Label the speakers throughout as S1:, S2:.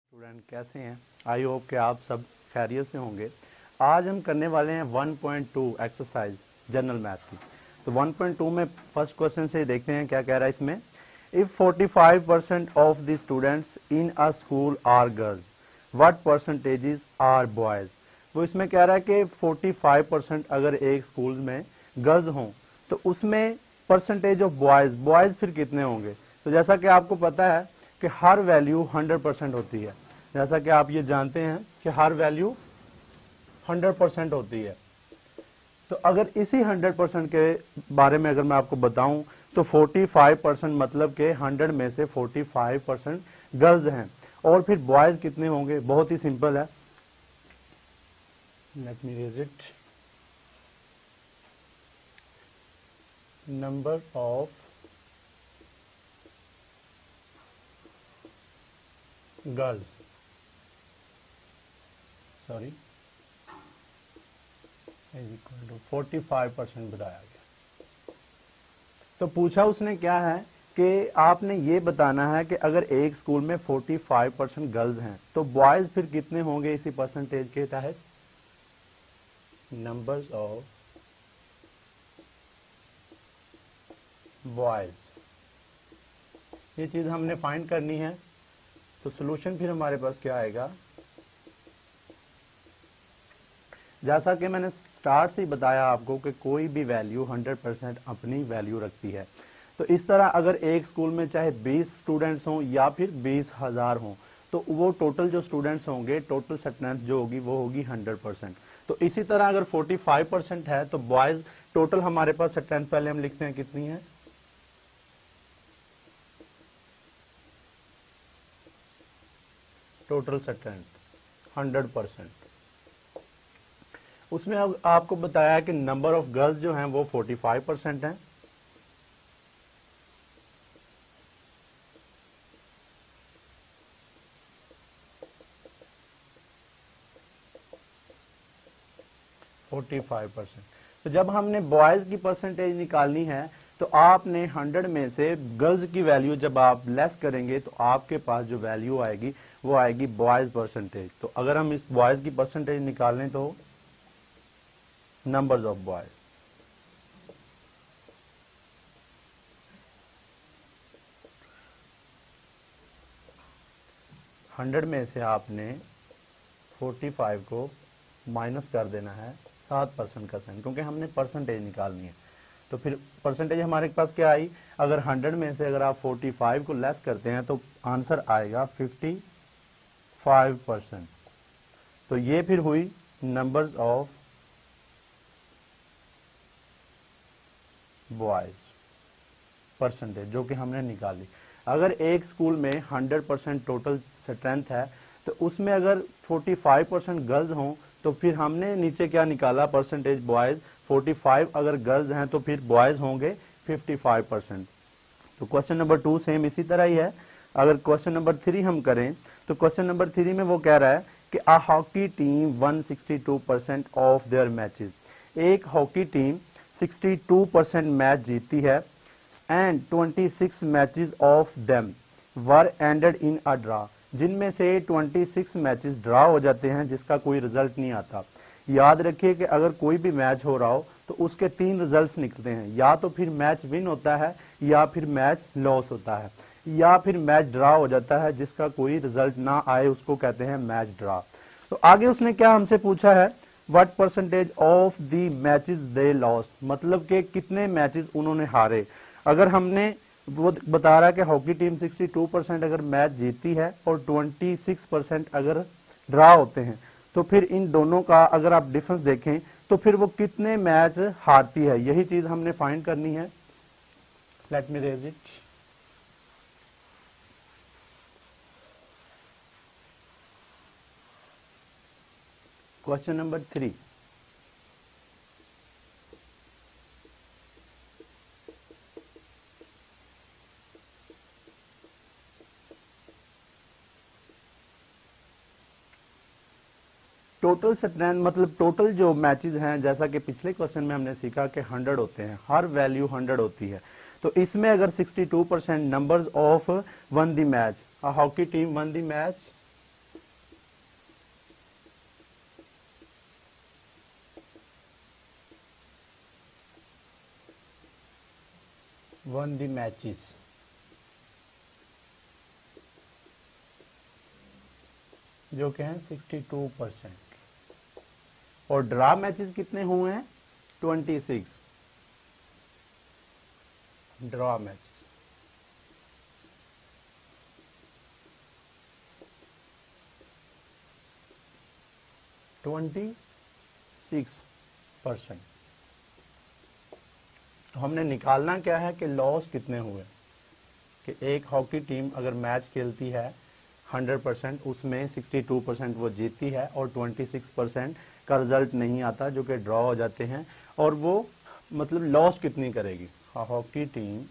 S1: Student कैसे हैं? I hope कि आप सब खैरियत से होंगे। आज हम करने वाले हैं 1.2 एक्सरसाइज जनरल मैथ की। तो 1.2 में फर्स्ट क्वेश्चन से देखते हैं क्या कह रहा है इसमें। If 45% of the students in a school are girls, what percentages are boys. वो इसमें कह रहा है कि 45% अगर एक स्कूल में गर्ल्स हों तो उसमें परसेंटेज ऑफ बॉयज, बॉयज फिर कितने होंगे। तो जैसा कि आपको पता है कि हर वैल्यू 100% होती है। जैसा कि आप ये जानते हैं कि हर वैल्यू 100% होती है। तो अगर इसी 100% के बारे में अगर मैं आपको बताऊं तो 45% मतलब कि 100 में से 45% गर्ल्स हैं। और फिर बॉयज कितने होंगे? बहुत ही सिंपल है। Let me raise it. Number of girls, sorry, is equal to 45% बताया गया। तो पूछा उसने क्या है कि आपने ये बताना है कि अगर एक स्कूल में 45% गर्ल्स हैं तो बॉयज फिर कितने होंगे इसी परसेंटेज के तहत। नंबर्स ऑफ बॉयज, ये चीज हमने फाइंड करनी है। तो सॉल्यूशन फिर हमारे पास क्या आएगा, जैसा कि मैंने स्टार्ट से ही बताया आपको कि कोई भी वैल्यू 100% अपनी वैल्यू रखती है। तो इस तरह अगर एक स्कूल में चाहे 20 स्टूडेंट्स हों या फिर 20,000 हों तो वो टोटल जो स्टूडेंट्स होंगे, टोटल स्ट्रेंथ जो होगी वो होगी 100%। तो इसी तरह अगर 45% है तो बॉयज टोटल हमारे पास स्ट्रेंथ पहले हम लिखते हैं कितनी है, टोटल स्ट्रेंथ 100%। उसमें अब आपको बताया कि नंबर ऑफ गर्ल्स जो हैं वो 45% हैं। तो जब हमने बॉयज की परसेंटेज निकालनी है तो आपने 100 में से गर्ल्स की वैल्यू जब आप लेस करेंगे तो आपके पास जो वैल्यू आएगी वो आएगी बॉयज परसेंटेज। तो अगर हम इस बॉयज की परसेंटेज निकालें तो नंबर्स ऑफ बॉयज, हंड्रेड में से आपने 45 को माइनस कर देना है 7% का साइन, क्योंकि हमने परसेंटेज निकालनी है। तो फिर परसेंटेज हमारे पास क्या आई, अगर 100 में से अगर आप 45 को लेस करते हैं तो आंसर आएगा 55%। तो ये फिर हुई नंबर्स ऑफ बॉयज परसेंटेज जो कि हमने निकाली। अगर एक स्कूल में 100% टोटल स्ट्रेंथ है तो उसमें अगर 45% गर्ल्स हों तो फिर हमने नीचे क्या निकाला, परसेंटेज बॉयज। 45 अगर गर्ल्स हैं तो फिर बॉयज होंगे 55%। तो क्वेश्चन नंबर 2 सेम इसी तरह ही है। अगर क्वेश्चन नंबर 3 हम करें तो क्वेश्चन नंबर 3 में वो कह रहा है कि a hockey team one 62% of their matches. एक हॉकी टीम 62% मैच जीती है and 26 matches of them were ended in a draw. जिनमें से 26 मैचेस ड्रा हो जाते हैं जिसका कोई रिजल्ट नहीं आता। याद रखिए कि अगर कोई भी मैच हो रहा हो तो उसके 3 रिजल्ट्स निकलते हैं, या तो फिर मैच विन होता है, या फिर मैच लॉस होता है, या फिर मैच ड्रा हो जाता है जिसका कोई रिजल्ट ना आए, उसको कहते हैं मैच ड्रा। तो आगे उसने क्या हमसे पूछा है, what percentage of the matches they lost, मतलब कि कितने मैचेस उन्होंने हारे। अगर हमने वो बता रहा है कि हॉकी टीम 62% अगर मैच जीती है और 26% अगर ड्रा होते हैं तो फिर इन दोनों का अगर आप डिफरेंस देखें तो फिर वो कितने मैच हारती है, यही चीज हमने फाइंड करनी है। Let me raise it. Question number 3, total strength मतलब टोटल जो मैचेस हैं, जैसा कि पिछले क्वेश्चन में हमने सीखा कि 100 होते हैं, हर वैल्यू 100 होती है। तो इसमें अगर 62% numbers of one the match, hockey team one the match one the matches, जो कि हैं 62%, और ड्रा मैचेस कितने हुए हैं 26 ड्रा मैचेस। %26। तो हमने निकालना क्या है कि लॉस कितने हुए, कि एक हॉकी टीम अगर मैच खेलती है 100%, उसमें 62% वो जीतती है और 26% का रिजल्ट नहीं आता, जो कि ड्रॉ हो जाते हैं, और वो मतलब लॉस कितनी करेगी। हॉकी टीम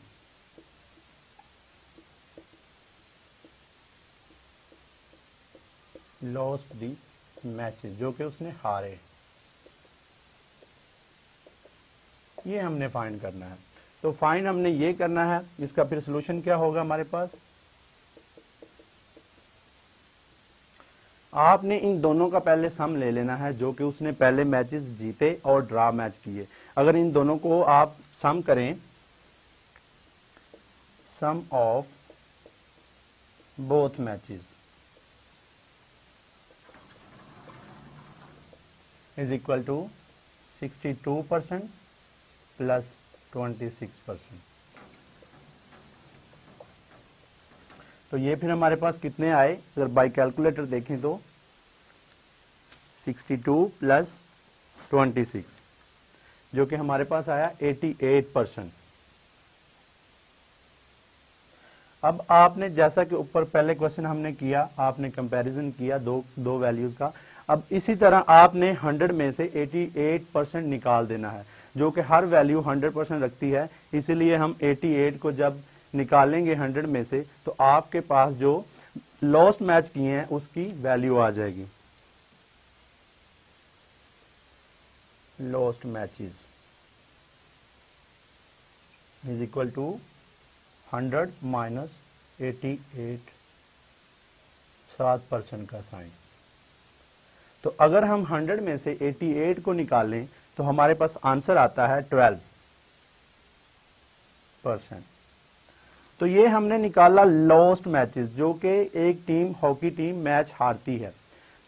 S1: लॉस्ट दी मैचेस, जो कि उसने हारे, ये हमने फाइंड करना है। तो फाइंड हमने ये करना है, इसका फिर सोल्यूशन क्या होगा हमारे पास, आपने इन दोनों का पहले सम ले लेना है, जो कि उसने पहले मैचेस जीते और ड्रा मैच किए। अगर इन दोनों को आप सम करें, sum of both matches is equal to 62% plus 26%। तो ये फिर हमारे पास कितने आए, अगर बाई कैलकुलेटर देखें तो 62 प्लस 26, जो कि हमारे पास आया 88%। अब आपने जैसा कि ऊपर पहले क्वेश्चन हमने किया, आपने कंपैरिजन किया दो वैल्यूज का। अब इसी तरह आपने 100 में से 88% निकाल देना है, जो कि हर वैल्यू 100% रखती है, इसीलिए हम 88 को जब निकालेंगे 100 में से, तो आपके पास जो लॉस्ट मैच किए हैं उसकी वैल्यू आ जाएगी। Lost matches is equal to 100 minus 88, 7% का साइन। तो अगर हम 100 में से 88 को निकालें तो हमारे पास आंसर आता है 12%। तो ये हमने निकाला लॉस्ट मैचेस, जो कि एक टीम हॉकी टीम मैच हारती है,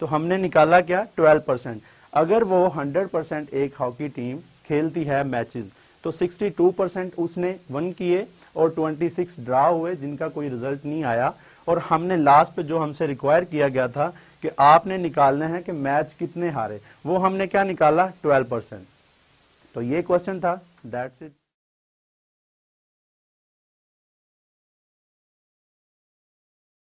S1: तो हमने निकाला क्या 12%। अगर वो 100% एक हॉकी टीम खेलती है मैचेस, तो 62% उसने वन किए और 26 ड्रा हुए, जिनका कोई रिजल्ट नहीं आया। और हमने लास्ट पे जो हमसे रिक्वायर किया गया था कि आपने निकालना है कि मैच कितने हारे, वो हमने क्या निकाला 12%। तो ये क्वेश्चन था। That's it.